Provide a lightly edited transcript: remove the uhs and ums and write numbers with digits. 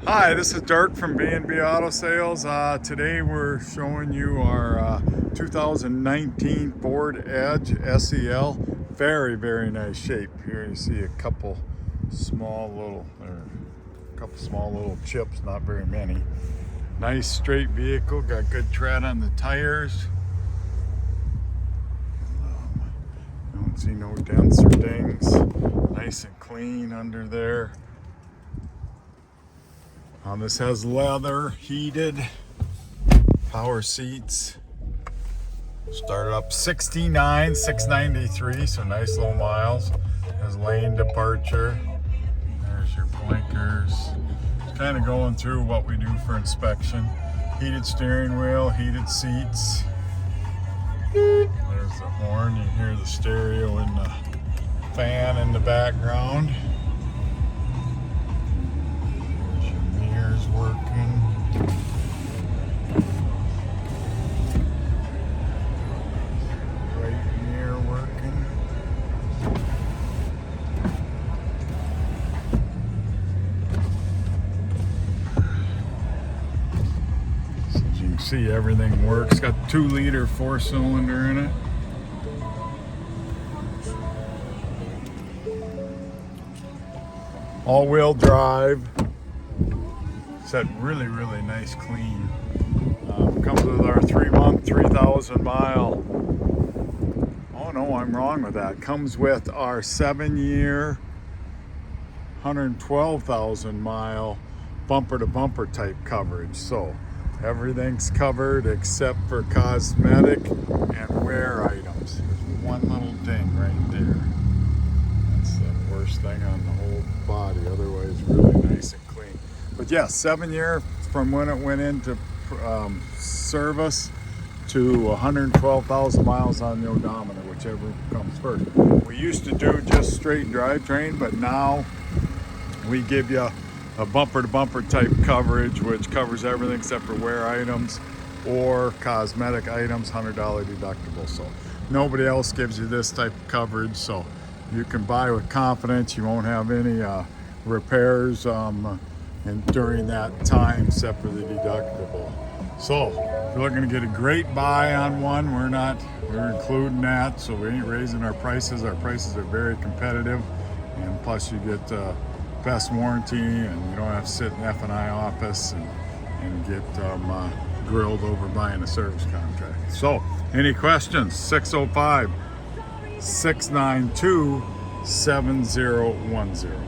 Hi, this is Dirk from B&B Auto Sales. Today we're showing you our 2019 Ford Edge SEL. Very, very nice shape. Here you see a couple small little chips, not very many. Nice straight vehicle, got good tread on the tires. Don't see no dents or dings. Nice and clean under there. This has leather, heated, power seats. Started up 693, so nice low miles. Has lane departure. There's your blinkers. It's kind of going through what we do for inspection. Heated steering wheel, heated seats. There's the horn. You hear the stereo and the fan in the background. Working. Right mirror working. So as you can see, everything works. Got 2-liter 4-cylinder in it. All-wheel drive. Set really nice clean. Comes with our 3-month 3,000 mile. Oh no, I'm wrong with that. Comes with our 7-year 112,000 mile bumper to bumper type coverage. So everything's covered except for cosmetic and wear items. There's one little ding right there. That's the worst thing on the whole body. Otherwise really nice and clean. But yeah, 7-year from when it went into service to 112,000 miles on the odometer, whichever comes first. We used to do just straight drivetrain, but now we give you a bumper-to-bumper type coverage, which covers everything except for wear items or cosmetic items, $100 deductible. So nobody else gives you this type of coverage, so you can buy with confidence. You won't have any repairs and during that time except for the deductible. So if you're looking to get a great buy on one, we're including that, so we ain't raising our prices. Our prices are very competitive, and plus you get best warranty, and you don't have to sit in F&I office and get grilled over buying a service contract. So any questions? 605-692-7010.